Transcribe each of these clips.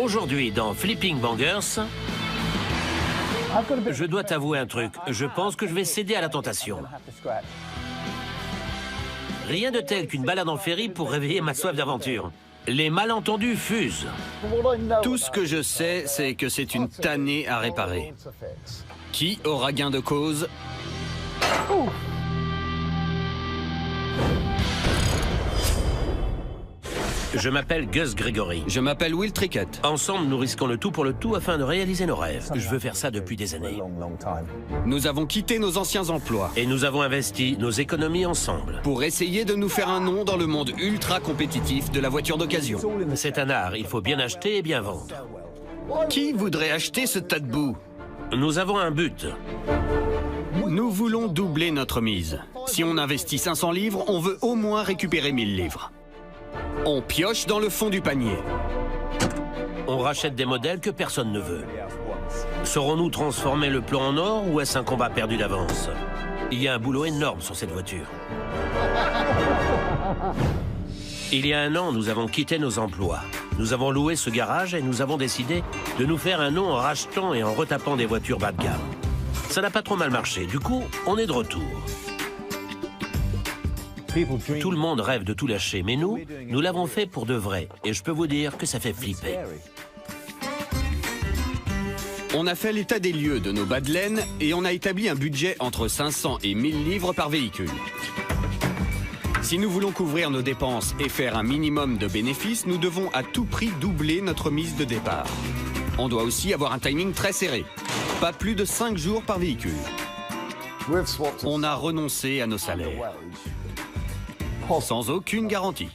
Aujourd'hui, dans Flipping Bangers, je dois t'avouer un truc. Je pense que je vais céder à la tentation. Rien de tel qu'une balade en ferry pour réveiller ma soif d'aventure. Les malentendus fusent. Tout ce que je sais, c'est que c'est une tannée à réparer. Qui aura gain de cause? Je m'appelle Gus Gregory. Je m'appelle Will Trickett. Ensemble, nous risquons le tout pour le tout afin de réaliser nos rêves. Je veux faire ça depuis des années. Nous avons quitté nos anciens emplois Et nous avons investi nos économies ensemble. pour essayer de nous faire un nom dans le monde ultra compétitif de la voiture d'occasion. C'est un art, il faut bien acheter et bien vendre. Qui voudrait acheter ce tas de boue? Nous avons un but. Nous voulons doubler notre mise. Si on investit 500 livres, on veut au moins récupérer 1000 livres. On pioche dans le fond du panier. On rachète des modèles que personne ne veut. Saurons-nous transformer le plan en or ou est-ce un combat perdu d'avance? Il y a un boulot énorme sur cette voiture. Il y a un an, nous avons quitté nos emplois. Nous avons loué ce garage et nous avons décidé de nous faire un nom en rachetant et en retapant des voitures bas de gamme. Ça n'a pas trop mal marché, du coup, on est de retour. Tout le monde rêve de tout lâcher, mais nous l'avons fait pour de vrai. Et je peux vous dire que ça fait flipper. On a fait l'état des lieux de nos bas de laine et on a établi un budget entre 500 et 1000 livres par véhicule. Si nous voulons couvrir nos dépenses et faire un minimum de bénéfices, nous devons à tout prix doubler notre mise de départ. On doit aussi avoir un timing très serré. Pas plus de 5 jours par véhicule. On a renoncé à nos salaires. Sans aucune garantie.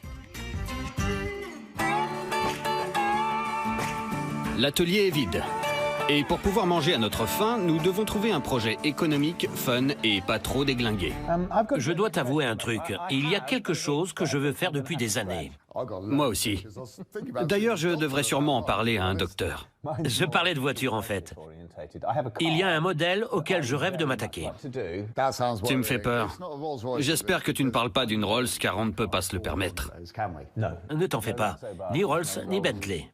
L'atelier est vide. Et pour pouvoir manger à notre faim, nous devons trouver un projet économique, fun et pas trop déglingué. Je dois t'avouer un truc. Il y a quelque chose que je veux faire depuis des années. Moi aussi. D'ailleurs, je devrais sûrement en parler à un docteur. Je parlais de voiture en fait. Il y a un modèle auquel je rêve de m'attaquer. Tu me fais peur. J'espère que tu ne parles pas d'une Rolls car on ne peut pas se le permettre. Ne t'en fais pas. Ni Rolls, ni Bentley.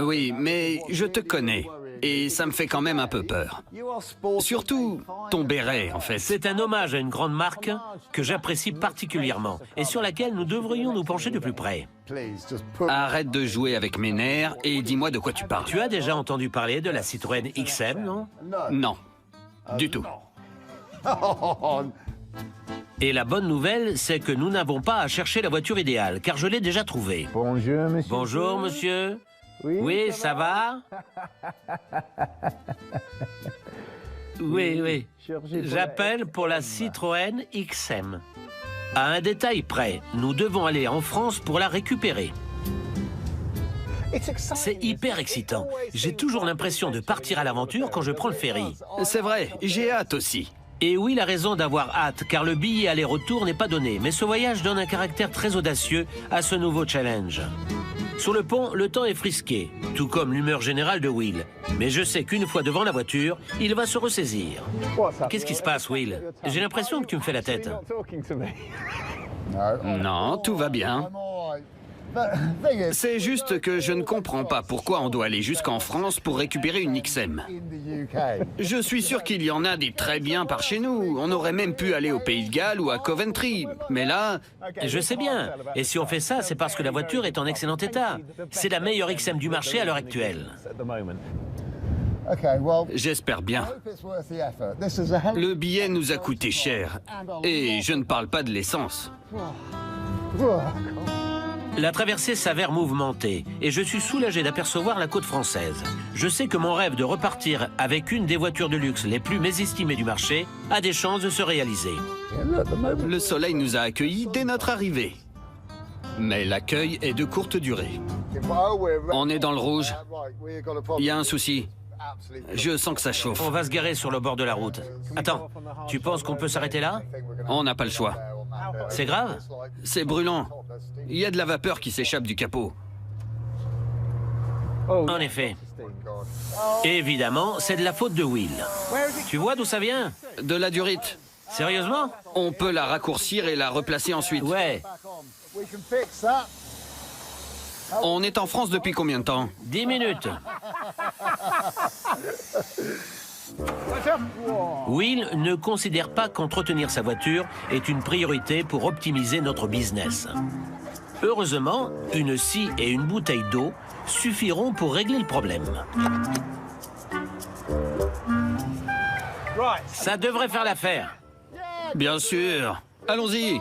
Oui, mais je te connais. Et ça me fait quand même un peu peur. Surtout ton béret, en fait. C'est un hommage à une grande marque que j'apprécie particulièrement et sur laquelle nous devrions nous pencher de plus près. Arrête de jouer avec mes nerfs et dis-moi de quoi tu parles. Tu as déjà entendu parler de la Citroën XM, non? Non, du tout. Et la bonne nouvelle, c'est que nous n'avons pas à chercher la voiture idéale, car je l'ai déjà trouvée. Bonjour, monsieur. Bonjour, monsieur. Oui, ça va? Oui. J'appelle pour la Citroën XM. À un détail près, nous devons aller en France pour la récupérer. C'est hyper excitant. J'ai toujours l'impression de partir à l'aventure quand je prends le ferry. C'est vrai, j'ai hâte aussi. Et Will a raison d'avoir hâte, car le billet aller-retour n'est pas donné. Mais ce voyage donne un caractère très audacieux à ce nouveau challenge. Sur le pont, le temps est frisqué, tout comme l'humeur générale de Will. Mais je sais qu'une fois devant la voiture, il va se ressaisir. Qu'est-ce qui se passe, Will? J'ai l'impression que tu me fais la tête. Non, tout va bien. C'est juste que je ne comprends pas pourquoi on doit aller jusqu'en France pour récupérer une XM. Je suis sûr qu'il y en a des très bien par chez nous. On aurait même pu aller au Pays de Galles ou à Coventry. Mais là... Je sais bien. Et si on fait ça, c'est parce que la voiture est en excellent état. C'est la meilleure XM du marché à l'heure actuelle. J'espère bien. Le billet nous a coûté cher. Et je ne parle pas de l'essence. La traversée s'avère mouvementée et je suis soulagé d'apercevoir la côte française. Je sais que mon rêve de repartir avec une des voitures de luxe les plus mésestimées du marché a des chances de se réaliser. Le soleil nous a accueillis dès notre arrivée. Mais l'accueil est de courte durée. On est dans le rouge. Il y a un souci. Je sens que ça chauffe. On va se garer sur le bord de la route. Attends, tu penses qu'on peut s'arrêter là? On n'a pas le choix. C'est grave? C'est brûlant. Il y a de la vapeur qui s'échappe du capot. En effet. Évidemment, c'est de la faute de Will. Tu vois d'où ça vient? De la durite. Sérieusement? On peut la raccourcir et la replacer ensuite. Ouais. On est en France depuis combien de temps? 10 minutes. Will ne considère pas qu'entretenir sa voiture est une priorité pour optimiser notre business. Heureusement, une scie et une bouteille d'eau suffiront pour régler le problème. Ça devrait faire l'affaire. Bien sûr. Allons-y.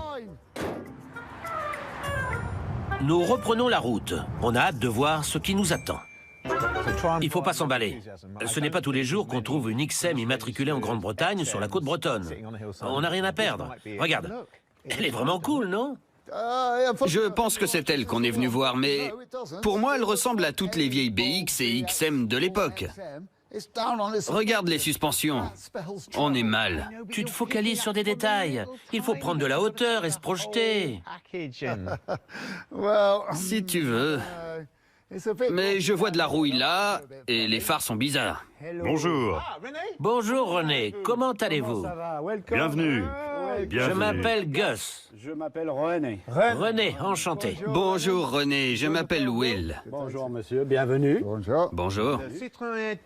Nous reprenons la route. On a hâte de voir ce qui nous attend. Il faut pas s'emballer. Ce n'est pas tous les jours qu'on trouve une XM immatriculée en Grande-Bretagne sur la côte bretonne. On n'a rien à perdre. Regarde, elle est vraiment cool, non? Je pense que c'est elle qu'on est venu voir, mais pour moi, elle ressemble à toutes les vieilles BX et XM de l'époque. Regarde les suspensions. On est mal. Tu te focalises sur des détails. Il faut prendre de la hauteur et se projeter. Si tu veux. Mais je vois de la rouille là, et les phares sont bizarres. Bonjour, Bonjour René, comment allez-vous? bienvenue. Je m'appelle Gus. Je m'appelle René. René, enchanté. Bonjour René, je m'appelle Will. Bonjour monsieur, bienvenue. Bonjour.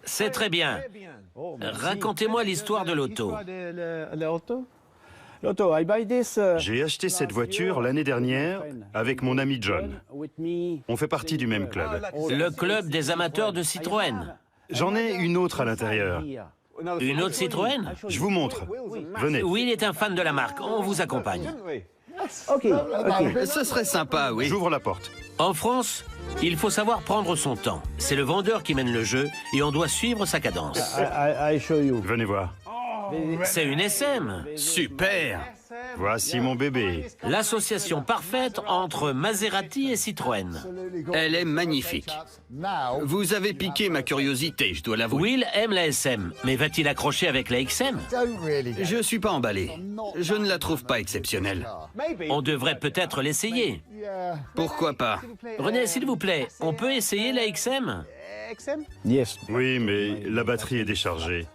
C'est très bien. Racontez-moi l'histoire de l'auto. L'auto, I buy this. J'ai acheté cette voiture l'année dernière avec mon ami John. On fait partie du même club. Le club des amateurs de Citroën. J'en ai une autre à l'intérieur. Une autre Citroën? Je vous montre. Venez. Will est un fan de la marque. On vous accompagne. Ok. Ce serait sympa, oui. J'ouvre la porte. En France, il faut savoir prendre son temps. C'est le vendeur qui mène le jeu et on doit suivre sa cadence. I show you. Venez voir. C'est une SM. Super. Voici mon bébé. L'association parfaite entre Maserati et Citroën. Elle est magnifique. Vous avez piqué ma curiosité, je dois l'avouer. Will aime la SM, mais va-t-il accrocher avec la XM? Je suis pas emballé. Je ne la trouve pas exceptionnelle. On devrait peut-être l'essayer. Pourquoi pas? René, s'il vous plaît, on peut essayer la XM? Yes. Oui, mais la batterie est déchargée.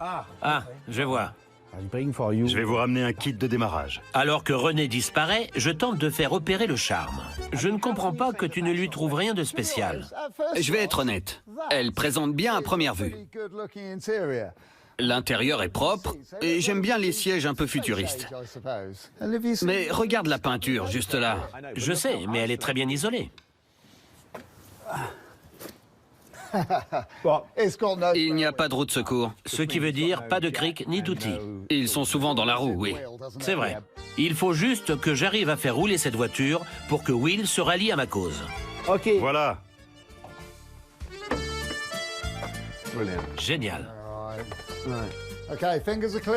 Ah, je vois. I bring for you. Je vais vous ramener un kit de démarrage. Alors que René disparaît, je tente de faire opérer le charme. Je ne comprends pas que tu ne lui trouves rien de spécial. Je vais être honnête. Elle présente bien à première vue. L'intérieur est propre et j'aime bien les sièges un peu futuristes. Mais regarde la peinture, juste là. Je sais, mais elle est très bien isolée. Il n'y a pas de roue de secours. Ce qui veut dire pas de cric ni d'outils. Ils sont souvent dans la roue, oui. C'est vrai. Il faut juste que j'arrive à faire rouler cette voiture pour que Will se rallie à ma cause. Ok. Voilà. Génial.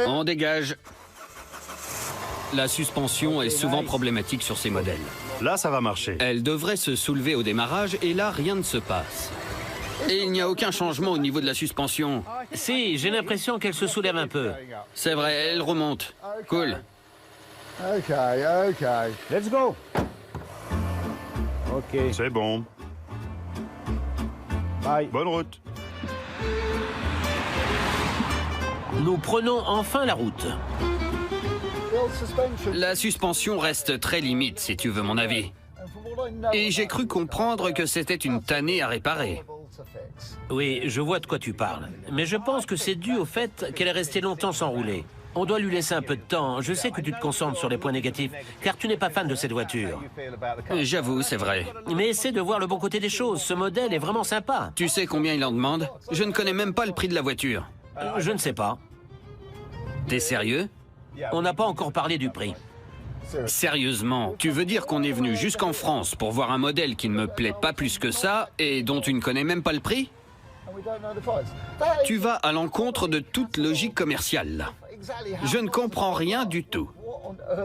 On dégage. La suspension est souvent problématique sur ces modèles. Là, ça va marcher. Elle devrait se soulever au démarrage et là, rien ne se passe. Et il n'y a aucun changement au niveau de la suspension. Si, j'ai l'impression qu'elle se soulève un peu. C'est vrai, elle remonte. Cool. Let's go. Ok. C'est bon. Bye. Bonne route. Nous prenons enfin la route. La suspension reste très limite, si tu veux mon avis. Et j'ai cru comprendre que c'était une tannée à réparer. Oui, je vois de quoi tu parles. Mais je pense que c'est dû au fait qu'elle est restée longtemps sans rouler. On doit lui laisser un peu de temps. Je sais que tu te concentres sur les points négatifs, car tu n'es pas fan de cette voiture. J'avoue, c'est vrai. Mais essaie de voir le bon côté des choses. Ce modèle est vraiment sympa. Tu sais combien il en demande? Je ne connais même pas le prix de la voiture. Je ne sais pas. T'es sérieux? On n'a pas encore parlé du prix. Sérieusement, tu veux dire qu'on est venu jusqu'en France pour voir un modèle qui ne me plaît pas plus que ça et dont tu ne connais même pas le prix? Tu vas à l'encontre de toute logique commerciale, là. Je ne comprends rien du tout.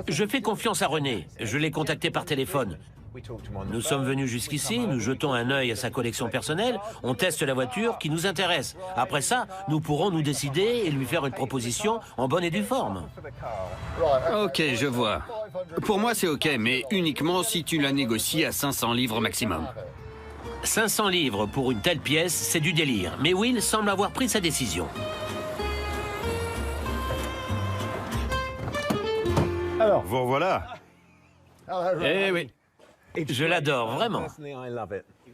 Je fais confiance à René. Je l'ai contacté par téléphone. Nous sommes venus jusqu'ici, nous jetons un œil à sa collection personnelle, on teste la voiture qui nous intéresse. Après ça, nous pourrons nous décider et lui faire une proposition en bonne et due forme. Ok, je vois. Pour moi, c'est ok, mais uniquement si tu la négocies à 500 livres maximum. 500 livres pour une telle pièce, c'est du délire. Mais Will semble avoir pris sa décision. Alors, Vous revoilà. Eh oui. Je l'adore, vraiment.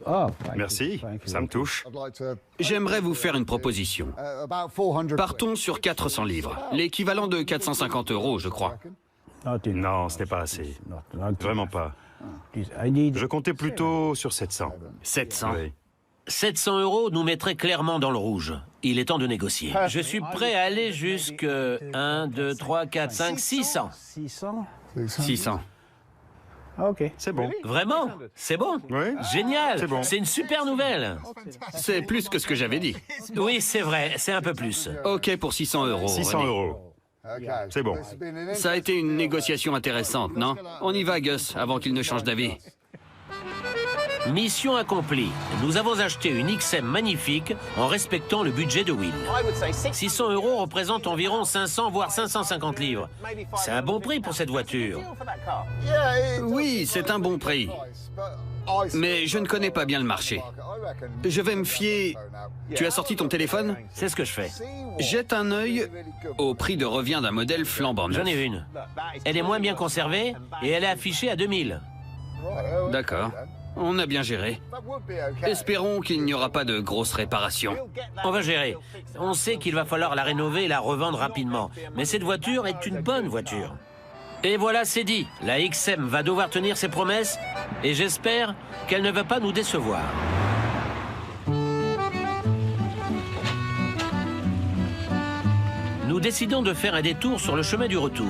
Oh, Merci, ça me touche. J'aimerais vous faire une proposition. Partons sur 400 livres, l'équivalent de 450 €, je crois. Non, ce n'est pas assez. Vraiment pas. I Je comptais plutôt sur 700. 700. Oui. 700 € nous mettrait clairement dans le rouge. Il est temps de négocier. Je suis prêt à aller jusque 1, 2, 3, 4, 5, 600. 600. 600. OK. C'est bon. Vraiment? C'est bon? Oui. Génial! C'est bon. C'est une super nouvelle. C'est plus que ce que j'avais dit. Oui, c'est vrai, c'est un peu plus. OK pour 600 €. 600 René. €. C'est bon. Ça a été une négociation intéressante, non? On y va, Gus, avant qu'il ne change d'avis. Mission accomplie. Nous avons acheté une XM magnifique en respectant le budget de Will. 600 € représentent environ 500 voire 550 livres. C'est un bon prix pour cette voiture. Oui, c'est un bon prix. Mais je ne connais pas bien le marché. Je vais me fier... Tu as sorti ton téléphone? C'est ce que je fais. Jette un œil au prix de revient d'un modèle flambant neuf. J'en ai une. Elle est moins bien conservée et elle est affichée à 2000. D'accord. On a bien géré. Espérons qu'il n'y aura pas de grosses réparations. On va gérer. On sait qu'il va falloir la rénover et la revendre rapidement. Mais cette voiture est une bonne voiture. Et voilà, c'est dit. La XM va devoir tenir ses promesses et j'espère qu'elle ne va pas nous décevoir. Nous décidons de faire un détour sur le chemin du retour.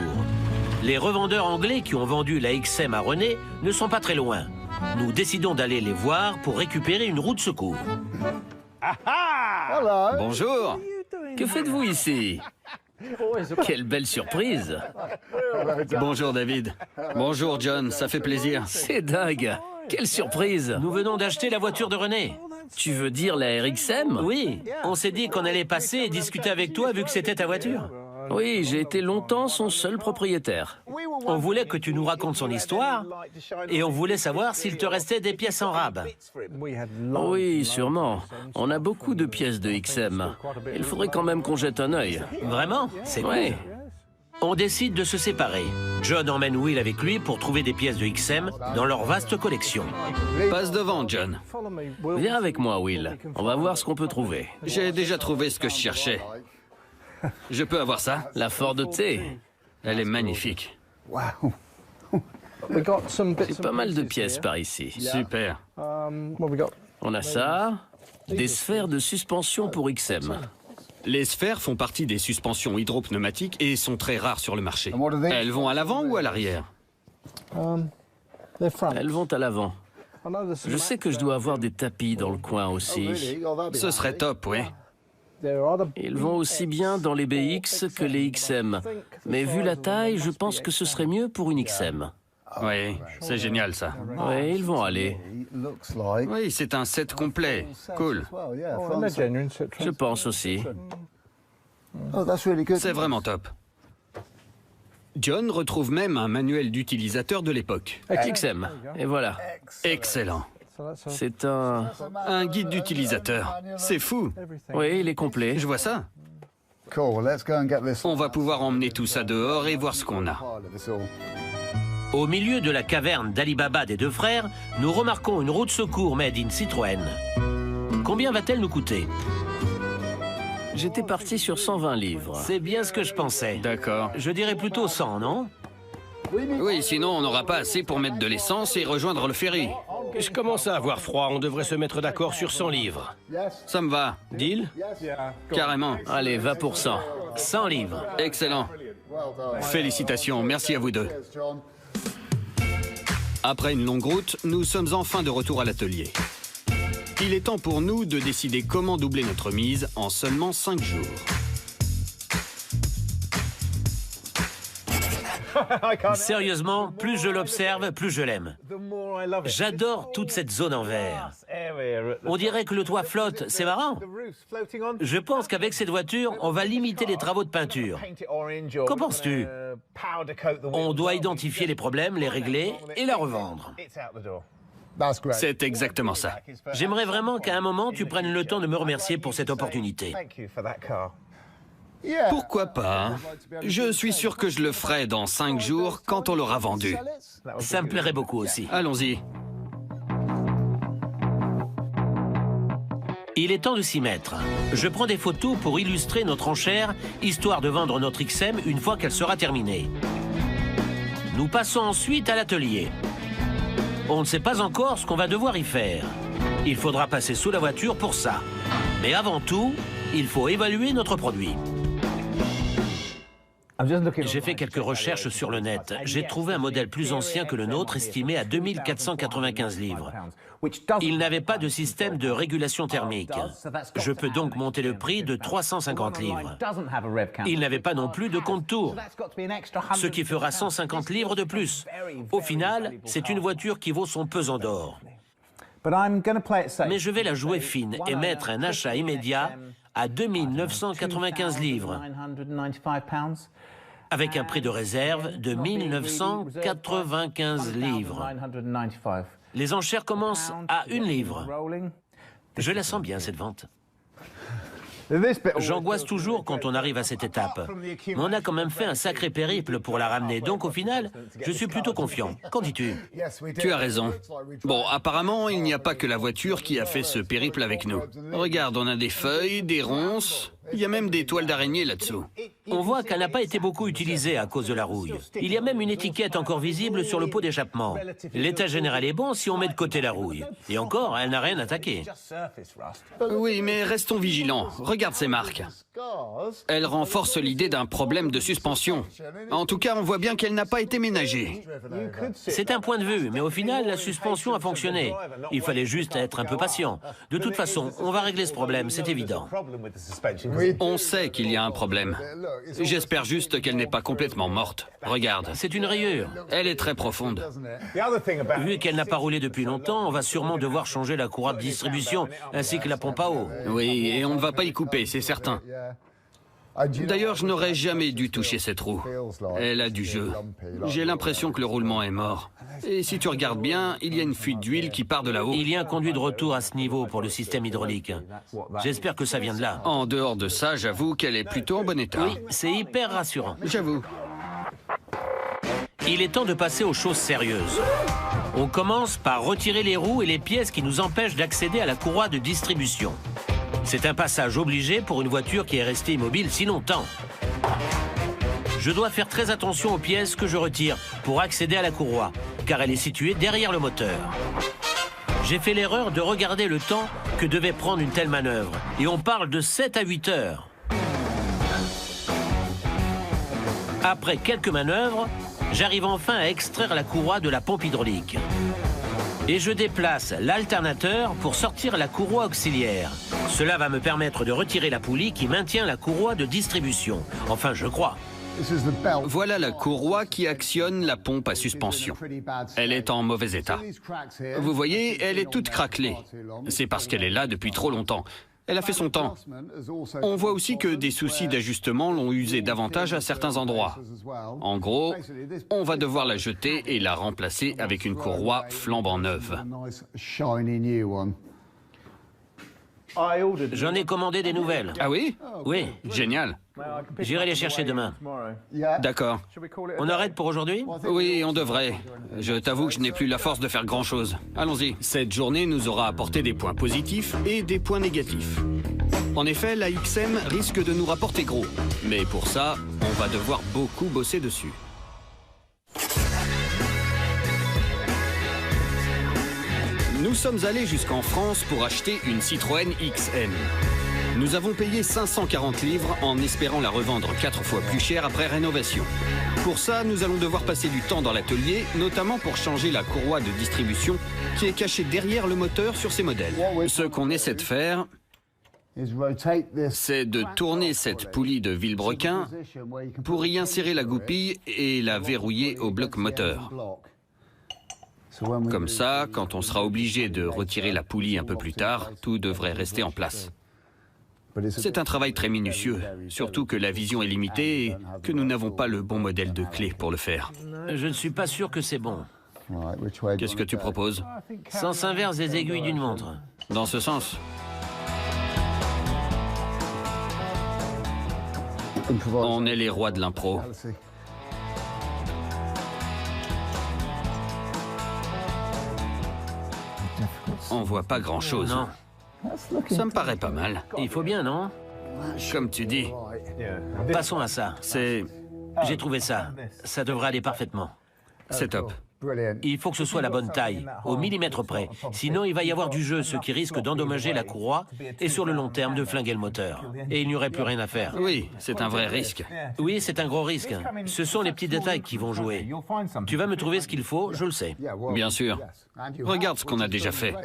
Les revendeurs anglais qui ont vendu la XM à René ne sont pas très loin. Nous décidons d'aller les voir pour récupérer une roue de secours. Bonjour. Que faites-vous ici? Quelle belle surprise! Bonjour, David. Bonjour, John. Ça fait plaisir. C'est dingue! Quelle surprise! Nous venons d'acheter la voiture de René. Tu veux dire la RXM? Oui. On s'est dit qu'on allait passer et discuter avec toi vu que c'était ta voiture. Oui, j'ai été longtemps son seul propriétaire. On voulait que tu nous racontes son histoire et on voulait savoir s'il te restait des pièces en rab. Oui, sûrement. On a beaucoup de pièces de XM. Il faudrait quand même qu'on jette un œil. Vraiment? C'est cool. Oui. On décide de se séparer. John emmène Will avec lui pour trouver des pièces de XM dans leur vaste collection. Passe devant, John. Viens avec moi, Will. On va voir ce qu'on peut trouver. J'ai déjà trouvé ce que je cherchais. Je peux avoir ça? La Ford T. Elle est magnifique. C'est pas mal de pièces par ici. Super. On a ça. Des sphères de suspension pour XM. Les sphères font partie des suspensions hydropneumatiques et sont très rares sur le marché. Elles vont à l'avant ou à l'arrière? Elles vont à l'avant. Je sais que je dois avoir des tapis dans le coin aussi. Ce serait top, oui. Ils vont aussi bien dans les BX que les XM. Mais vu la taille, je pense que ce serait mieux pour une XM. Oui, c'est génial ça. Oui, ils vont aller. Oui, c'est un set complet. Cool. Je pense aussi. C'est vraiment top. John retrouve même un manuel d'utilisateur de l'époque. XM. Et voilà. Excellent. C'est un... Un guide d'utilisateur. C'est fou. Oui, il est complet. Je vois ça. On va pouvoir emmener tout ça dehors et voir ce qu'on a. Au milieu de la caverne d'Ali Baba des deux frères, nous remarquons une roue de secours made in Citroën. Combien va-t-elle nous coûter? J'étais parti sur 120 livres. C'est bien ce que je pensais. D'accord. Je dirais plutôt 100, non? Oui, sinon on n'aura pas assez pour mettre de l'essence et rejoindre le ferry. Je commence à avoir froid, on devrait se mettre d'accord sur 100 livres. Ça me va. Deal? Carrément. Allez, va pour 100. 100 livres. Excellent. Félicitations, merci à vous deux. Après une longue route, nous sommes enfin de retour à l'atelier. Il est temps pour nous de décider comment doubler notre mise en seulement 5 jours. Sérieusement, plus je l'observe, plus je l'aime. J'adore toute cette zone en verre. On dirait que le toit flotte, c'est marrant. Je pense qu'avec cette voiture, on va limiter les travaux de peinture. Qu'en penses-tu? On doit identifier les problèmes, les régler et la revendre. C'est exactement ça. J'aimerais vraiment qu'à un moment, tu prennes le temps de me remercier pour cette opportunité. Pourquoi pas? Je suis sûr que je le ferai dans 5 jours quand on l'aura vendu. Ça me plairait beaucoup aussi. Allons-y. Il est temps de s'y mettre. Je prends des photos pour illustrer notre enchère, histoire de vendre notre XM une fois qu'elle sera terminée. Nous passons ensuite à l'atelier. On ne sait pas encore ce qu'on va devoir y faire. Il faudra passer sous la voiture pour ça. Mais avant tout, il faut évaluer notre produit. J'ai fait quelques recherches sur le net. J'ai trouvé un modèle plus ancien que le nôtre, estimé à 2495 livres. Il n'avait pas de système de régulation thermique. Je peux donc monter le prix de 350 livres. Il n'avait pas non plus de compte-tours, ce qui fera 150 livres de plus. Au final, c'est une voiture qui vaut son pesant d'or. Mais je vais la jouer fine et mettre un achat immédiat à 2995 livres, avec un prix de réserve de 1995 livres. Les enchères commencent à 1 livre. Je la sens bien, cette vente. J'angoisse toujours quand on arrive à cette étape. Mais on a quand même fait un sacré périple pour la ramener, donc au final, je suis plutôt confiant. Qu'en dis-tu? Tu as raison. Bon, apparemment, il n'y a pas que la voiture qui a fait ce périple avec nous. Regarde, on a des feuilles, des ronces, il y a même des toiles d'araignée là-dessous. On voit qu'elle n'a pas été beaucoup utilisée à cause de la rouille. Il y a même une étiquette encore visible sur le pot d'échappement. L'état général est bon si on met de côté la rouille. Et encore, elle n'a rien attaqué. Oui, mais restons vigilants. Regarde ces marques. Elles renforcent l'idée d'un problème de suspension. En tout cas, on voit bien qu'elle n'a pas été ménagée. C'est un point de vue, mais au final, la suspension a fonctionné. Il fallait juste être un peu patient. De toute façon, on va régler ce problème, c'est évident. On sait qu'il y a un problème. J'espère juste qu'elle n'est pas complètement morte. Regarde. C'est une rayure. Elle est très profonde. Vu qu'elle n'a pas roulé depuis longtemps, on va sûrement devoir changer la courroie de distribution, ainsi que la pompe à eau. Oui, et on ne va pas y couper, c'est certain. D'ailleurs, je n'aurais jamais dû toucher cette roue. Elle a du jeu. J'ai l'impression que le roulement est mort. Et si tu regardes bien, il y a une fuite d'huile qui part de là-haut. Il y a un conduit de retour à ce niveau pour le système hydraulique. J'espère que ça vient de là. En dehors de ça, j'avoue qu'elle est plutôt en bon état. Oui, c'est hyper rassurant. J'avoue. Il est temps de passer aux choses sérieuses. On commence par retirer les roues et les pièces qui nous empêchent d'accéder à la courroie de distribution. C'est un passage obligé pour une voiture qui est restée immobile si longtemps. Je dois faire très attention aux pièces que je retire pour accéder à la courroie, car elle est située derrière le moteur. J'ai fait l'erreur de regarder le temps que devait prendre une telle manœuvre, et on parle de 7 à 8 heures. Après quelques manœuvres, j'arrive enfin à extraire la courroie de la pompe hydraulique. Et je déplace l'alternateur pour sortir la courroie auxiliaire. Cela va me permettre de retirer la poulie qui maintient la courroie de distribution. Enfin, je crois. Voilà la courroie qui actionne la pompe à suspension. Elle est en mauvais état. Vous voyez, elle est toute craquelée. C'est parce qu'elle est là depuis trop longtemps. Elle a fait son temps. On voit aussi que des soucis d'ajustement l'ont usée davantage à certains endroits. En gros, on va devoir la jeter et la remplacer avec une courroie flambant neuve. J'en ai commandé des nouvelles. Ah oui? Oui, Génial. j'irai les chercher demain. D'accord. On arrête pour aujourd'hui? Oui, on devrait. Je t'avoue que je n'ai plus la force de faire grand-chose. Allons-y. Cette journée nous aura apporté des points positifs et des points négatifs. En effet, la XM risque de nous rapporter gros. Mais pour ça, on va devoir beaucoup bosser dessus. Nous sommes allés jusqu'en France pour acheter une Citroën XM. Nous avons payé 540 livres en espérant la revendre 4 fois plus cher après rénovation. Pour ça, nous allons devoir passer du temps dans l'atelier, notamment pour changer la courroie de distribution qui est cachée derrière le moteur sur ces modèles. Ce qu'on essaie de faire, c'est de tourner cette poulie de vilebrequin pour y insérer la goupille et la verrouiller au bloc moteur. Comme ça, quand on sera obligé de retirer la poulie un peu plus tard, tout devrait rester en place. C'est un travail très minutieux, surtout que la vision est limitée et que nous n'avons pas le bon modèle de clé pour le faire. Je ne suis pas sûr que c'est bon. Qu'est-ce que tu proposes? Sens inverse des aiguilles d'une montre. Dans ce sens? On est les rois de l'impro. On voit pas grand-chose. Non. Ça me paraît pas mal. Il faut bien, non? Comme tu dis, Passons à ça. c'est J'ai trouvé ça. Ça devrait aller parfaitement. top. Il faut que ce soit la bonne taille, au millimètre près. Sinon, il va y avoir du jeu, ce qui risque d'endommager la courroie et sur le long terme de flinguer le moteur. Et il n'y aurait plus rien à faire. Oui, c'est un vrai risque. Oui, c'est un gros risque. Ce sont les petits détails qui vont jouer. Tu vas me trouver ce qu'il faut, je le sais. Bien sûr. Regarde ce qu'on a déjà fait.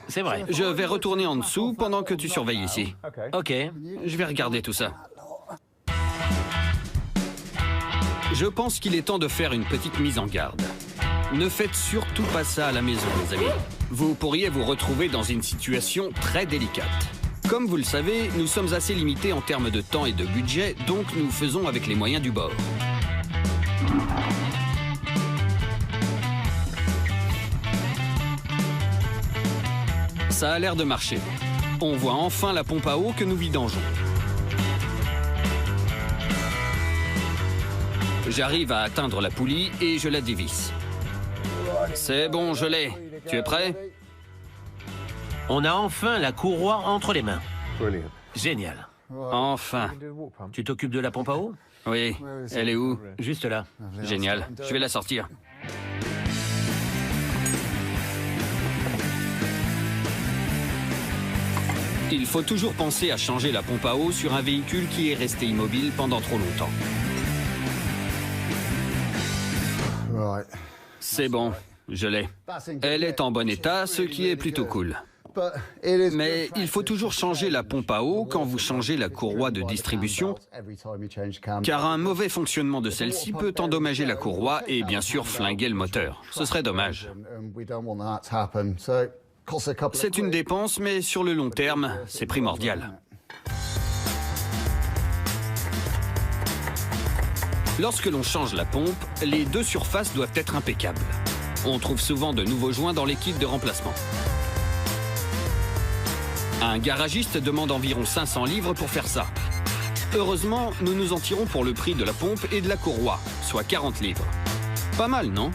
C'est vrai. Je vais retourner en dessous pendant que tu surveilles ici. Ok. Je vais regarder tout ça. Je pense qu'il est temps de faire une petite mise en garde. Ne faites surtout pas ça à la maison, les amis. Vous pourriez vous retrouver dans une situation très délicate. Comme vous le savez, nous sommes assez limités en termes de temps et de budget, donc nous faisons avec les moyens du bord. Ça a l'air de marcher. On voit enfin la pompe à eau que nous vidangeons. J'arrive à atteindre la poulie et je la dévisse. C'est bon, je l'ai. Tu es prêt? On a enfin la courroie entre les mains. Génial. Enfin. Tu t'occupes de la pompe à eau? Oui. Elle est où? Juste là. Génial. Je vais la sortir. Il faut toujours penser à changer la pompe à eau sur un véhicule qui est resté immobile pendant trop longtemps. C'est bon, je l'ai. Elle est en bon état, ce qui est plutôt cool. Mais il faut toujours changer la pompe à eau quand vous changez la courroie de distribution, car un mauvais fonctionnement de celle-ci peut endommager la courroie et bien sûr flinguer le moteur. Ce serait dommage. C'est une dépense, mais sur le long terme, c'est primordial. Lorsque l'on change la pompe, les deux surfaces doivent être impeccables. On trouve souvent de nouveaux joints dans les kits de remplacement. Un garagiste demande environ 500 livres pour faire ça. Heureusement, nous nous en tirons pour le prix de la pompe et de la courroie, soit 40 livres. Pas mal, non?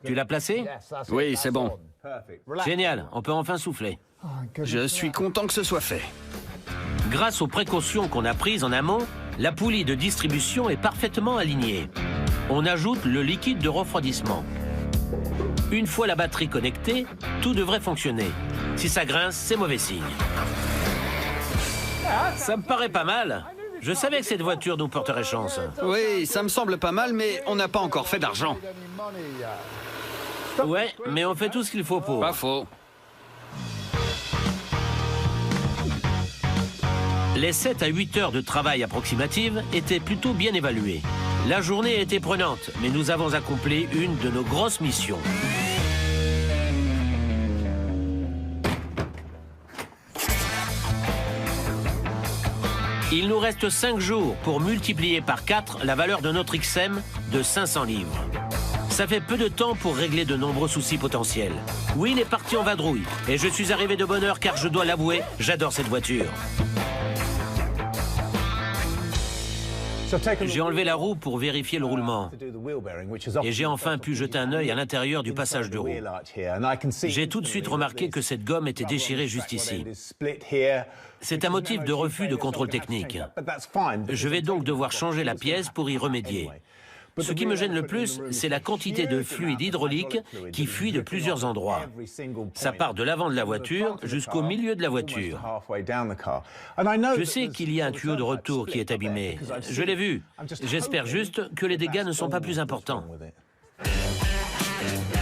Tu l'as placé? Oui, c'est bon. Génial, on peut enfin souffler. Je suis content que ce soit fait. Grâce aux précautions qu'on a prises en amont, la poulie de distribution est parfaitement alignée. On ajoute le liquide de refroidissement. Une fois la batterie connectée, tout devrait fonctionner. Si ça grince, c'est mauvais signe. Ça me paraît pas mal. Je savais que cette voiture nous porterait chance. Oui, ça me semble pas mal, mais on n'a pas encore fait d'argent. Ouais, mais on fait tout ce qu'il faut pour. Pas faux. Les 7 à 8 heures de travail approximatives étaient plutôt bien évaluées. La journée était prenante, mais nous avons accompli une de nos grosses missions. Il nous reste 5 jours pour multiplier par 4 la valeur de notre XM de 500 livres. Ça fait peu de temps pour régler de nombreux soucis potentiels. Will est parti en vadrouille et je suis arrivé de bonne heure car je dois l'avouer, j'adore cette voiture. J'ai enlevé la roue pour vérifier le roulement et j'ai enfin pu jeter un œil à l'intérieur du passage de roue. J'ai tout de suite remarqué que cette gomme était déchirée juste ici. C'est un motif de refus de contrôle technique. Je vais donc devoir changer la pièce pour y remédier. Ce qui me gêne le plus, c'est la quantité de fluide hydraulique qui fuit de plusieurs endroits. Ça part de l'avant de la voiture jusqu'au milieu de la voiture. Je sais qu'il y a un tuyau de retour qui est abîmé. Je l'ai vu. J'espère juste que les dégâts ne sont pas plus importants.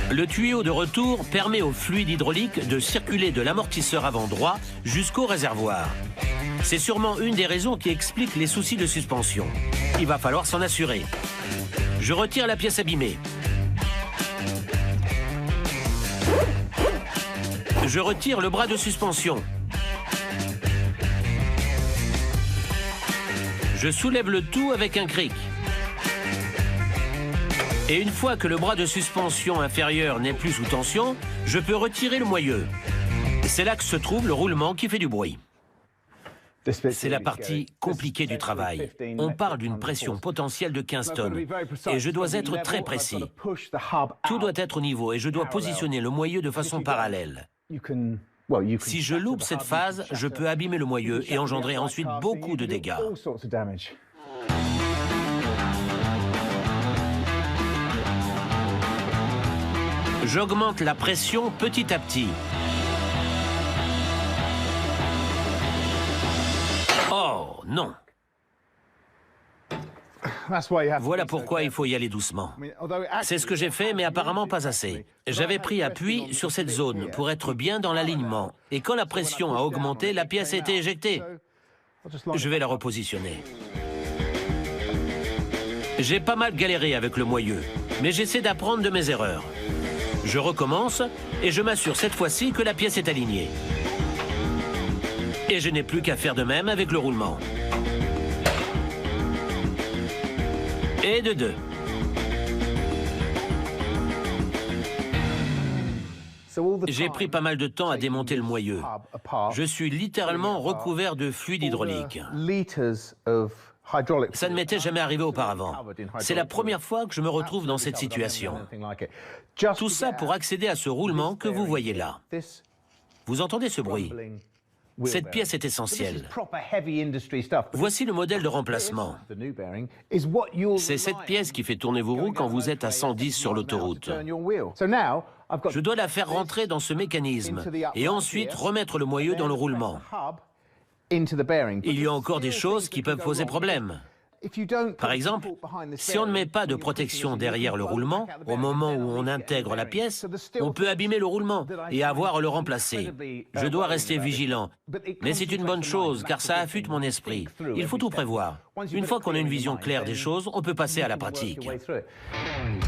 Le tuyau de retour permet au fluide hydraulique de circuler de l'amortisseur avant droit jusqu'au réservoir. C'est sûrement une des raisons qui explique les soucis de suspension. Il va falloir s'en assurer. Je retire la pièce abîmée. Je retire le bras de suspension. Je soulève le tout avec un cric. Et une fois que le bras de suspension inférieur n'est plus sous tension, je peux retirer le moyeu. C'est là que se trouve le roulement qui fait du bruit. C'est la partie compliquée du travail. On parle d'une pression potentielle de 15 tonnes. Et je dois être très précis. Tout doit être au niveau et je dois positionner le moyeu de façon parallèle. Si je loupe cette phase, je peux abîmer le moyeu et engendrer ensuite beaucoup de dégâts. J'augmente la pression petit à petit. Oh, non. Voilà pourquoi il faut y aller doucement. C'est ce que j'ai fait, mais apparemment pas assez. J'avais pris appui sur cette zone pour être bien dans l'alignement. Et quand la pression a augmenté, la pièce a été éjectée. Je vais la repositionner. J'ai pas mal galéré avec le moyeu, mais j'essaie d'apprendre de mes erreurs. Je recommence et je m'assure cette fois-ci que la pièce est alignée. Et je n'ai plus qu'à faire de même avec le roulement. Et de 2. J'ai pris pas mal de temps à démonter le moyeu. Je suis littéralement recouvert de fluide hydraulique. Ça ne m'était jamais arrivé auparavant. C'est la première fois que je me retrouve dans cette situation. Tout ça pour accéder à ce roulement que vous voyez là. Vous entendez ce bruit? Cette pièce est essentielle. Voici le modèle de remplacement. C'est cette pièce qui fait tourner vos roues quand vous êtes à 110 sur l'autoroute. Je dois la faire rentrer dans ce mécanisme et ensuite remettre le moyeu dans le roulement. Il y a encore des choses qui peuvent poser problème. Par exemple, si on ne met pas de protection derrière le roulement, au moment où on intègre la pièce, on peut abîmer le roulement et avoir à le remplacer. Je dois rester vigilant. Mais c'est une bonne chose, car ça affûte mon esprit. Il faut tout prévoir. Une fois qu'on a une vision claire des choses, on peut passer à la pratique.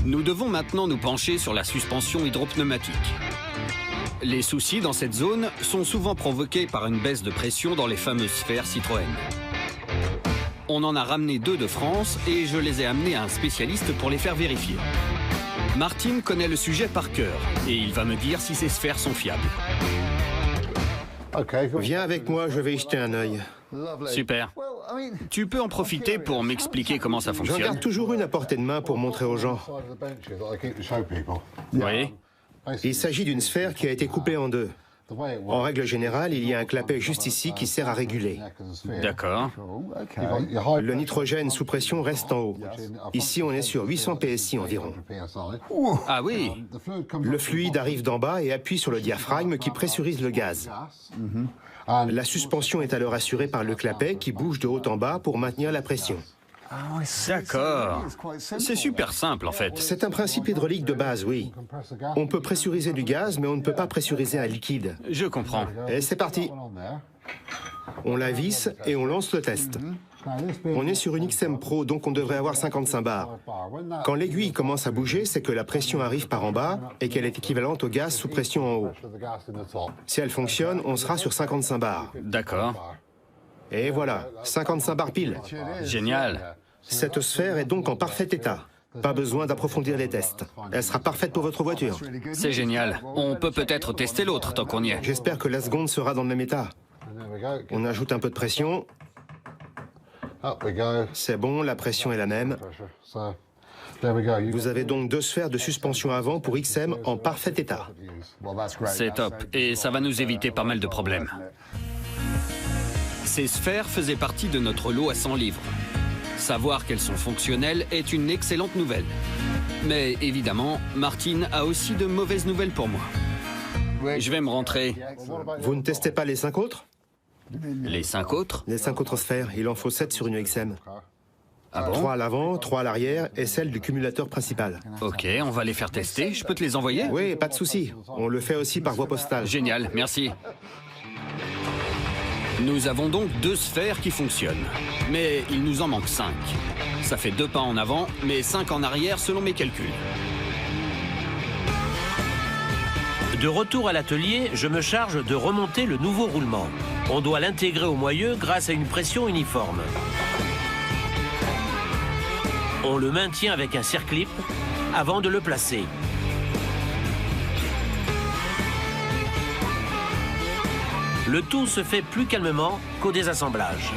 Nous devons maintenant nous pencher sur la suspension hydropneumatique. Les soucis dans cette zone sont souvent provoqués par une baisse de pression dans les fameuses sphères Citroën. On en a ramené 2 de France et je les ai amenés à un spécialiste pour les faire vérifier. Martin connaît le sujet par cœur et il va me dire si ces sphères sont fiables. Viens avec moi, je vais y jeter un œil. Super. Tu peux en profiter pour m'expliquer comment ça J'en fonctionne? garde toujours une à portée de main pour montrer aux gens. Oui. Il s'agit d'une sphère qui a été coupée en 2. En règle générale, il y a un clapet juste ici qui sert à réguler. D'accord. Le nitrogène sous pression reste en haut. Ici, on est sur 800 PSI environ. Ah oui. Le fluide arrive d'en bas et appuie sur le diaphragme qui pressurise le gaz. La suspension est alors assurée par le clapet qui bouge de haut en bas pour maintenir la pression. D'accord. C'est super simple en fait. C'est un principe hydraulique de base, oui. On peut pressuriser du gaz, mais on ne peut pas pressuriser un liquide. Je comprends. Et c'est parti. On la visse et on lance le test. On est sur une XM Pro, donc on devrait avoir 55 bars. Quand l'aiguille commence à bouger, c'est que la pression arrive par en bas et qu'elle est équivalente au gaz sous pression en haut. Si elle fonctionne, on sera sur 55 bars. D'accord. Et voilà, 55 bars pile. Génial. Cette sphère est donc en parfait état. Pas besoin d'approfondir les tests. Elle sera parfaite pour votre voiture. C'est génial. On peut peut-être tester l'autre tant qu'on y est. J'espère que la seconde sera dans le même état. On ajoute un peu de pression. C'est bon, la pression est la même. Vous avez donc 2 sphères de suspension avant pour XM en parfait état. C'est top. Et ça va nous éviter pas mal de problèmes. Ces sphères faisaient partie de notre lot à 100 livres. Savoir qu'elles sont fonctionnelles est une excellente nouvelle. Mais évidemment, Martin a aussi de mauvaises nouvelles pour moi. Je vais me rentrer. Vous ne testez pas les 5 autres? Les 5 autres? Les 5 autres sphères, il en faut 7 sur une XM. Ah bon? 3 à l'avant, 3 à l'arrière et celle du cumulateur principal. Ok, on va les faire tester. Je peux te les envoyer? Oui, pas de souci. On le fait aussi par voie postale. Génial, merci. Nous avons donc 2 sphères qui fonctionnent. Mais il nous en manque 5. Ça fait 2 pas en avant, mais 5 en arrière selon mes calculs. De retour à l'atelier, je me charge de remonter le nouveau roulement. On doit l'intégrer au moyeu grâce à une pression uniforme. On le maintient avec un circlip avant de le placer. Le tout se fait plus calmement qu'au désassemblage.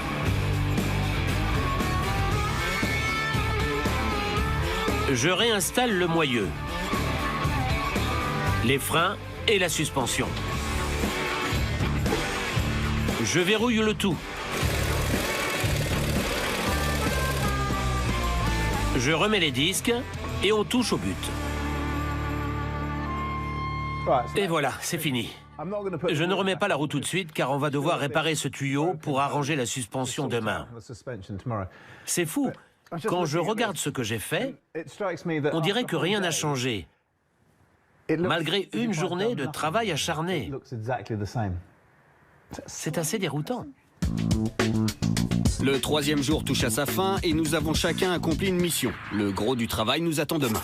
Je réinstalle le moyeu, les freins et la suspension. Je verrouille le tout. Je remets les disques et on touche au but. Et voilà, c'est fini. Je ne remets pas la roue tout de suite car on va devoir réparer ce tuyau pour arranger la suspension demain. C'est fou. Quand je regarde ce que j'ai fait, on dirait que rien n'a changé, malgré une journée de travail acharné. C'est assez déroutant. Le 3e jour touche à sa fin et nous avons chacun accompli une mission. Le gros du travail nous attend demain.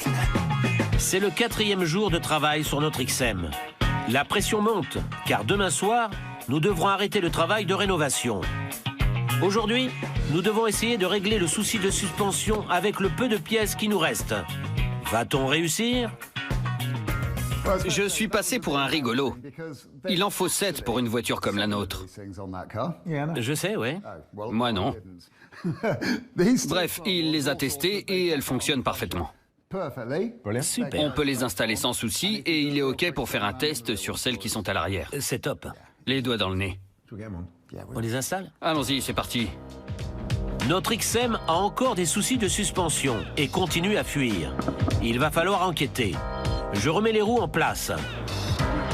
C'est le 4e jour de travail sur notre XM. La pression monte, car demain soir, nous devrons arrêter le travail de rénovation. Aujourd'hui, nous devons essayer de régler le souci de suspension avec le peu de pièces qui nous restent. Va-t-on réussir ? Je suis passé pour un rigolo. Il en faut 7 pour une voiture comme la nôtre. Je sais, ouais. Moi non. Bref, il les a testées et elles fonctionnent parfaitement. Super. On peut les installer sans souci et il est OK pour faire un test sur celles qui sont à l'arrière. C'est top. Les doigts dans le nez. On les installe ? Allons-y, c'est parti. Notre XM a encore des soucis de suspension et continue à fuir. Il va falloir enquêter. Je remets les roues en place.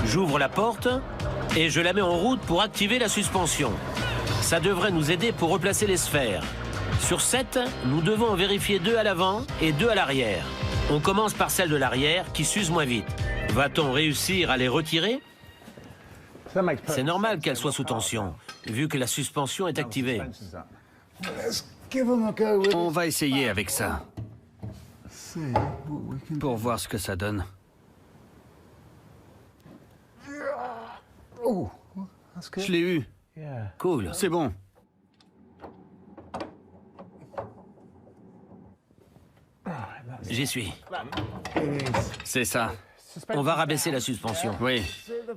J'ouvre la porte et je la mets en route pour activer la suspension. Ça devrait nous aider pour replacer les sphères. Sur 7, nous devons en vérifier 2 à l'avant et 2 à l'arrière. On commence par celle de l'arrière qui s'use moins vite. Va-t-on réussir à les retirer ? C'est normal qu'elle soit sous tension, vu que la suspension est activée. On va essayer avec ça. Pour voir ce que ça donne. Je l'ai eu. Cool. C'est bon. J'y suis. C'est ça. On va rabaisser la suspension. Oui.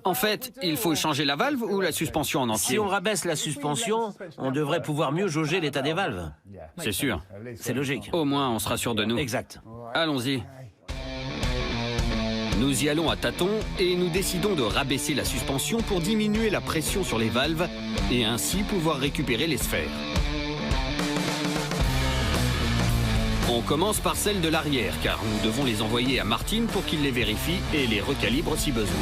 En fait, il faut changer la valve ou la suspension en entier? Si on rabaisse la suspension, on devrait pouvoir mieux jauger l'état des valves. C'est sûr. C'est logique. Au moins, on sera sûr de nous. Exact. Allons-y. Nous y allons à tâtons et nous décidons de rabaisser la suspension pour diminuer la pression sur les valves et ainsi pouvoir récupérer les sphères. On commence par celle de l'arrière car nous devons les envoyer à Martin pour qu'il les vérifie et les recalibre si besoin.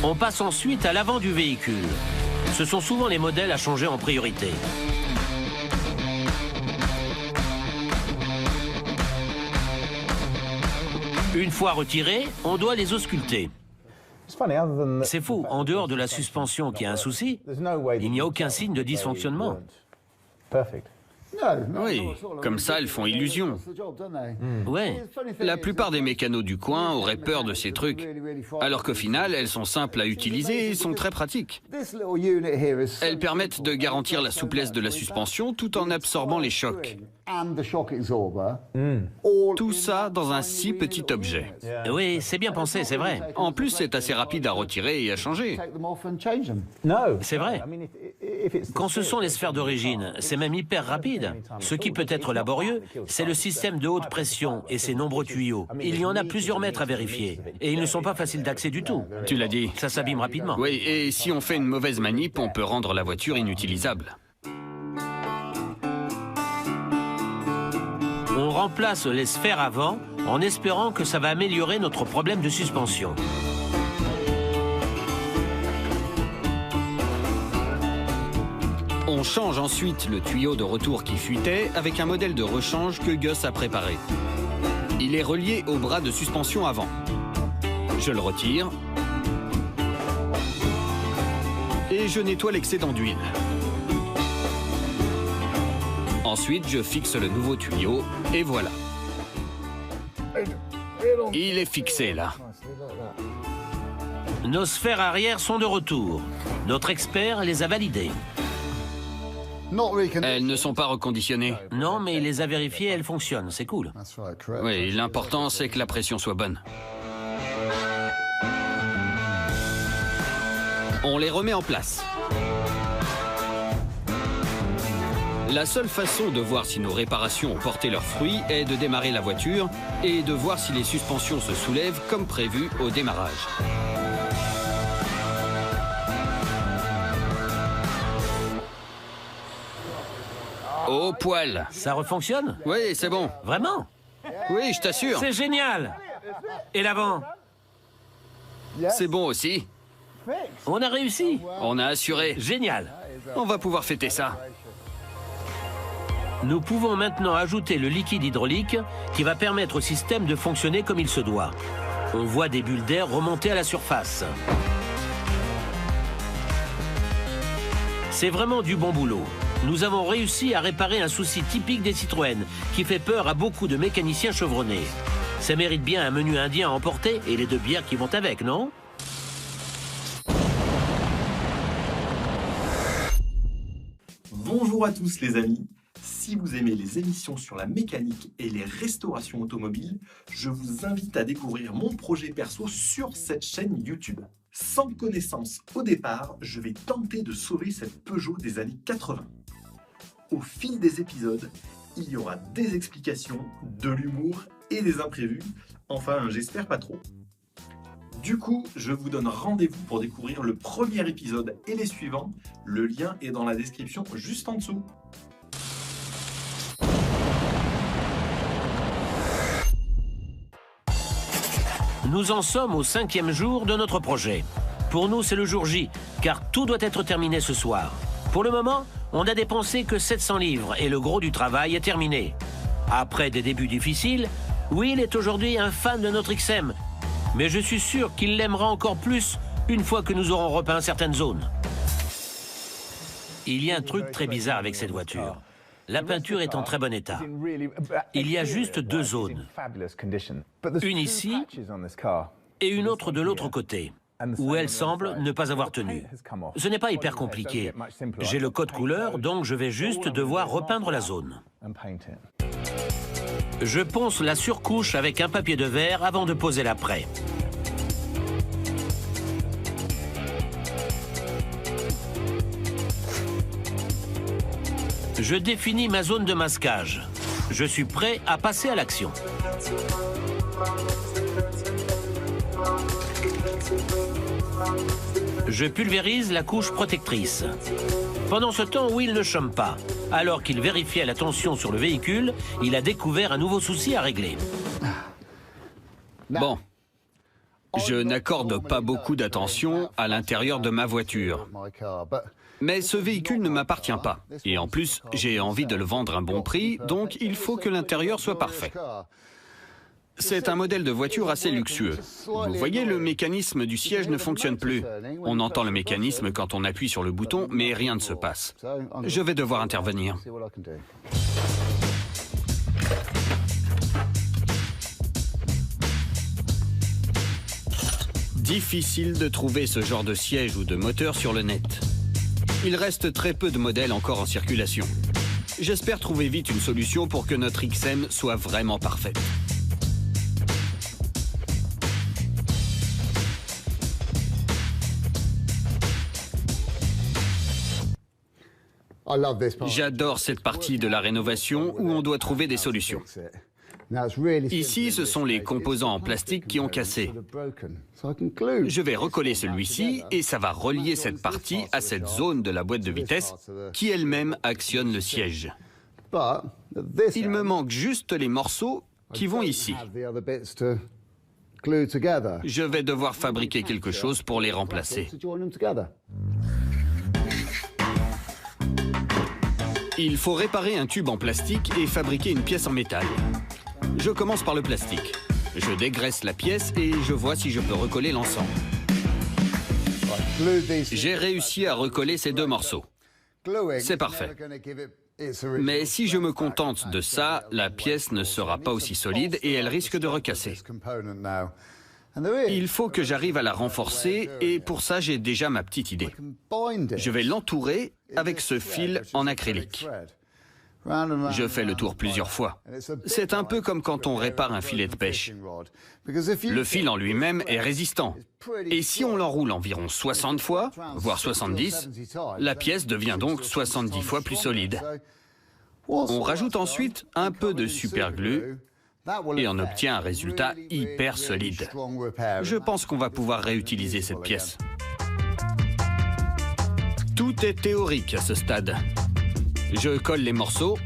On passe ensuite à l'avant du véhicule. Ce sont souvent les modèles à changer en priorité. Une fois retirés, on doit les ausculter. C'est fou, en dehors de la suspension qui a un souci, il n'y a aucun signe de dysfonctionnement. Oui, comme ça, elles font illusion. Ouais, La plupart des mécanos du coin auraient peur de ces trucs, alors qu'au final, elles sont simples à utiliser et sont très pratiques. Elles permettent de garantir la souplesse de la suspension tout en absorbant les chocs. Tout ça dans un si petit objet. oui, c'est bien pensé, c'est vrai. En plus, c'est assez rapide à retirer et à changer. C'est vrai. Quand ce sont les sphères d'origine, c'est même hyper rapide. Ce qui peut être laborieux, c'est le système de haute pression et ses nombreux tuyaux. Il y en a plusieurs mètres à vérifier. Et ils ne sont pas faciles d'accès du tout. Tu l'as dit. Ça s'abîme rapidement. Oui, et si on fait une mauvaise manip, on peut rendre la voiture inutilisable. On remplace les sphères avant en espérant que ça va améliorer notre problème de suspension. On change ensuite le tuyau de retour qui fuitait avec un modèle de rechange que Gus a préparé. Il est relié au bras de suspension avant. Je le retire et je nettoie l'excédent d'huile. Ensuite, je fixe le nouveau tuyau et voilà. Il est fixé là. Nos sphères arrière sont de retour. Notre expert les a validées. Elles ne sont pas reconditionnées. Non, mais il les a vérifiées, elles fonctionnent, c'est cool. Oui, l'important c'est que la pression soit bonne. On les remet en place. La seule façon de voir si nos réparations ont porté leurs fruits est de démarrer la voiture et de voir si les suspensions se soulèvent comme prévu au démarrage. Au poil. Ça refonctionne? Oui, c'est bon. Vraiment? Oui, je t'assure. C'est génial! Et l'avant? C'est bon aussi. On a réussi! On a assuré. Génial! On va pouvoir fêter ça. Nous pouvons maintenant ajouter le liquide hydraulique qui va permettre au système de fonctionner comme il se doit. On voit des bulles d'air remonter à la surface. C'est vraiment du bon boulot. Nous avons réussi à réparer un souci typique des Citroën qui fait peur à beaucoup de mécaniciens chevronnés. Ça mérite bien un menu indien à emporter et les 2 bières qui vont avec, non? Bonjour à tous les amis. Si vous aimez les émissions sur la mécanique et les restaurations automobiles, je vous invite à découvrir mon projet perso sur cette chaîne YouTube. Sans connaissance au départ, je vais tenter de sauver cette Peugeot des années 80. Au fil des épisodes, il y aura des explications, de l'humour et des imprévus. Enfin, j'espère pas trop. Du coup, je vous donne rendez-vous pour découvrir le premier épisode et les suivants. Le lien est dans la description juste en dessous. Nous en sommes au 5e jour de notre projet. Pour nous, c'est le jour J, car tout doit être terminé ce soir. Pour le moment, on n'a dépensé que 700 livres et le gros du travail est terminé. Après des débuts difficiles, Will est aujourd'hui un fan de notre XM. Mais je suis sûr qu'il l'aimera encore plus une fois que nous aurons repeint certaines zones. Il y a un truc très bizarre avec cette voiture. La peinture est en très bon état. Il y a juste 2 zones. Une ici et une autre de l'autre côté, où elle semble ne pas avoir tenu. Ce n'est pas hyper compliqué. J'ai le code couleur, donc je vais juste devoir repeindre la zone. Je ponce la surcouche avec un papier de verre avant de poser l'après. Je définis ma zone de masquage. Je suis prêt à passer à l'action. Je pulvérise la couche protectrice. Pendant ce temps, Will ne chôme pas. Alors qu'il vérifiait la tension sur le véhicule, il a découvert un nouveau souci à régler. Bon. Je n'accorde pas beaucoup d'attention à l'intérieur de ma voiture. Mais ce véhicule ne m'appartient pas. Et en plus, j'ai envie de le vendre à un bon prix, donc il faut que l'intérieur soit parfait. C'est un modèle de voiture assez luxueux. Vous voyez, le mécanisme du siège ne fonctionne plus. On entend le mécanisme quand on appuie sur le bouton, mais rien ne se passe. Je vais devoir intervenir. Difficile de trouver ce genre de siège ou de moteur sur le net. Il reste très peu de modèles encore en circulation. J'espère trouver vite une solution pour que notre XM soit vraiment parfaite. J'adore cette partie de la rénovation où on doit trouver des solutions. Ici, ce sont les composants en plastique qui ont cassé. Je vais recoller celui-ci et ça va relier cette partie à cette zone de la boîte de vitesse qui elle-même actionne le siège. Il me manque juste les morceaux qui vont ici. Je vais devoir fabriquer quelque chose pour les remplacer. Il faut réparer un tube en plastique et fabriquer une pièce en métal. Je commence par le plastique. Je dégraisse la pièce et je vois si je peux recoller l'ensemble. J'ai réussi à recoller ces 2 morceaux. C'est parfait. Mais si je me contente de ça, la pièce ne sera pas aussi solide et elle risque de recasser. Il faut que j'arrive à la renforcer et pour ça, j'ai déjà ma petite idée. Je vais l'entourer avec ce fil en acrylique. Je fais le tour plusieurs fois. C'est un peu comme quand on répare un filet de pêche. Le fil en lui-même est résistant. Et si on l'enroule environ 60 fois, voire 70, la pièce devient donc 70 fois plus solide. On rajoute ensuite un peu de superglue et on obtient un résultat hyper solide. Je pense qu'on va pouvoir réutiliser cette pièce. Tout est théorique à ce stade. Je colle les morceaux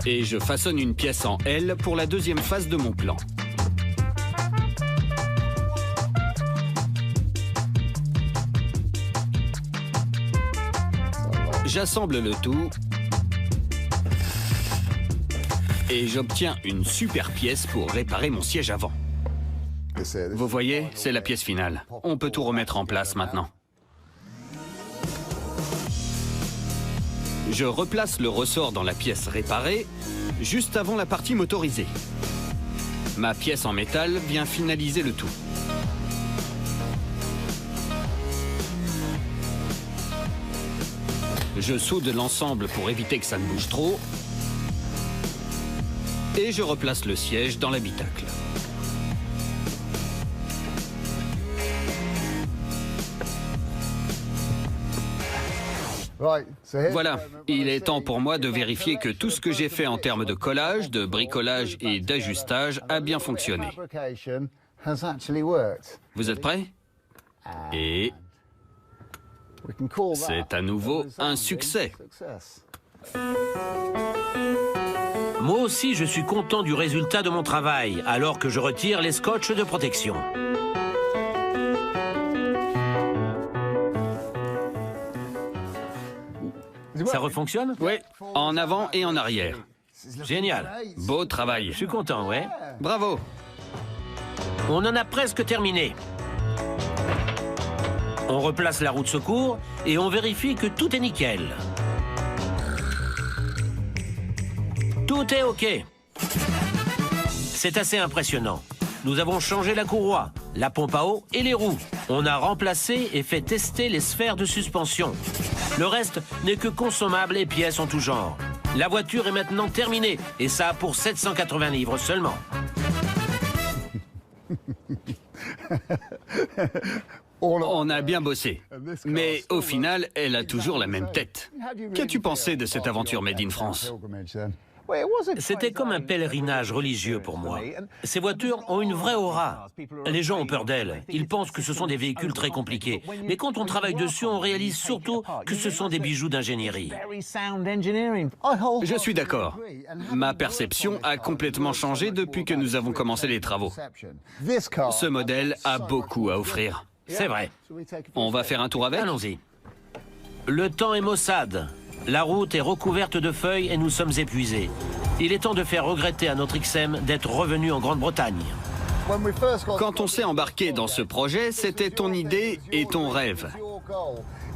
et je façonne une pièce en L pour la deuxième phase de mon plan. J'assemble le tout et j'obtiens une super pièce pour réparer mon siège avant. Vous voyez, c'est la pièce finale. On peut tout remettre en place maintenant. Je replace le ressort dans la pièce réparée, juste avant la partie motorisée. Ma pièce en métal vient finaliser le tout. Je soude l'ensemble pour éviter que ça ne bouge trop. Et je replace le siège dans l'habitacle. Voilà, il est temps pour moi de vérifier que tout ce que j'ai fait en termes de collage, de bricolage et d'ajustage a bien fonctionné. Vous êtes prêts? Et c'est à nouveau un succès. Moi aussi, je suis content du résultat de mon travail, alors que je retire les scotch de protection. Ça refonctionne? Oui, en avant et en arrière. Génial. Beau travail. Je suis content, ouais. Bravo. On en a presque terminé. On replace la roue de secours et on vérifie que tout est nickel. Tout est OK. C'est assez impressionnant. Nous avons changé la courroie, la pompe à eau et les roues. On a remplacé et fait tester les sphères de suspension. Le reste n'est que consommable et pièces en tout genre. La voiture est maintenant terminée et ça pour 780 livres seulement. On a bien bossé. Mais au final, elle a toujours la même tête. Qu'as-tu pensé de cette aventure Made in France? C'était comme un pèlerinage religieux pour moi. Ces voitures ont une vraie aura. Les gens ont peur d'elles. Ils pensent que ce sont des véhicules très compliqués. Mais quand on travaille dessus, on réalise surtout que ce sont des bijoux d'ingénierie. Je suis d'accord. Ma perception a complètement changé depuis que nous avons commencé les travaux. Ce modèle a beaucoup à offrir. C'est vrai. On va faire un tour avec? Allons-y. Le temps est maussade. La route est recouverte de feuilles et nous sommes épuisés. Il est temps de faire regretter à notre XM d'être revenu en Grande-Bretagne. Quand on s'est embarqué dans ce projet, c'était ton idée et ton rêve.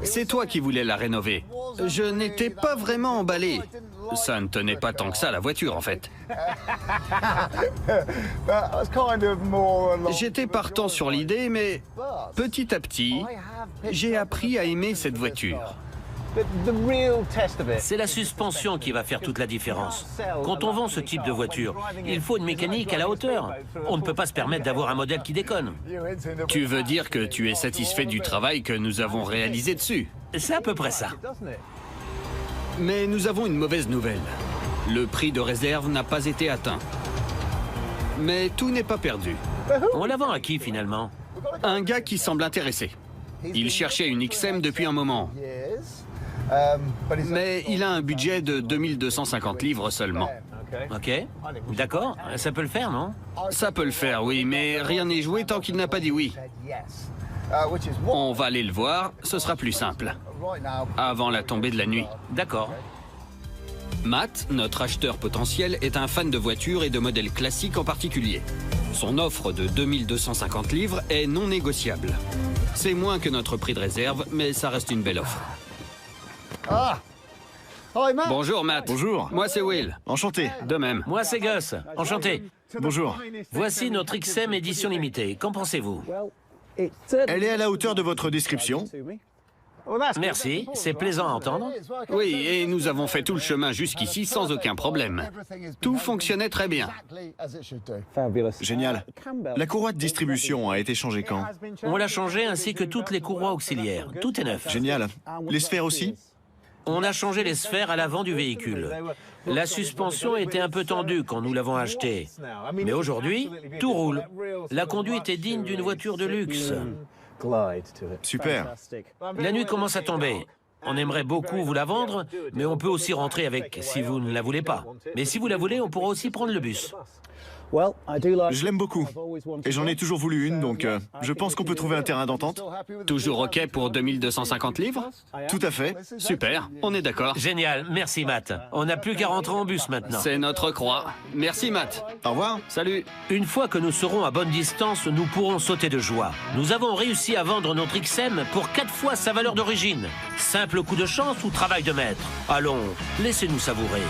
C'est toi qui voulais la rénover. Je n'étais pas vraiment emballé. Ça ne tenait pas tant que ça, la voiture, en fait. J'étais partant sur l'idée, mais petit à petit, j'ai appris à aimer cette voiture. C'est la suspension qui va faire toute la différence. Quand on vend ce type de voiture, il faut une mécanique à la hauteur. On ne peut pas se permettre d'avoir un modèle qui déconne. Tu veux dire que tu es satisfait du travail que nous avons réalisé dessus? C'est à peu près ça. Mais nous avons une mauvaise nouvelle. Le prix de réserve n'a pas été atteint. Mais tout n'est pas perdu. On la vend à qui finalement? Un gars qui semble intéressé. Il cherchait une XM depuis un moment. Mais il a un budget de 2250 livres seulement. Ok, d'accord, ça peut le faire, non? Ça peut le faire, oui, mais rien n'est joué tant qu'il n'a pas dit oui. On va aller le voir, ce sera plus simple. Avant la tombée de la nuit. D'accord. Matt, notre acheteur potentiel, est un fan de voitures et de modèles classiques en particulier. Son offre de 2250 livres est non négociable. C'est moins que notre prix de réserve, mais ça reste une belle offre. Bonjour Matt. Bonjour. Moi c'est Will. Enchanté. De même. Moi c'est Gus, enchanté. Bonjour. Voici notre XM édition limitée. Qu'en pensez-vous? Elle est à la hauteur de votre description. Merci, c'est plaisant à entendre. Oui, et nous avons fait tout le chemin jusqu'ici sans aucun problème. Tout fonctionnait très bien. Génial. La courroie de distribution a été changée quand? On l'a changé ainsi que toutes les courroies auxiliaires. Tout est neuf. Génial. Les sphères aussi? On a changé les sphères à l'avant du véhicule. La suspension était un peu tendue quand nous l'avons acheté. Mais aujourd'hui, tout roule. La conduite est digne d'une voiture de luxe. Super. La nuit commence à tomber. On aimerait beaucoup vous la vendre, mais on peut aussi rentrer avec si vous ne la voulez pas. Mais si vous la voulez, on pourra aussi prendre le bus. Je l'aime beaucoup. Et j'en ai toujours voulu une, donc je pense qu'on peut trouver un terrain d'entente. Toujours OK pour 2250 livres? Tout à fait. Super, on est d'accord. Génial, merci Matt. On n'a plus qu'à rentrer en bus maintenant. C'est notre croix. Merci Matt. Au revoir. Salut. Une fois que nous serons à bonne distance, nous pourrons sauter de joie. Nous avons réussi à vendre notre XM pour 4 fois sa valeur d'origine. Simple coup de chance ou travail de maître? Allons, laissez-nous savourer.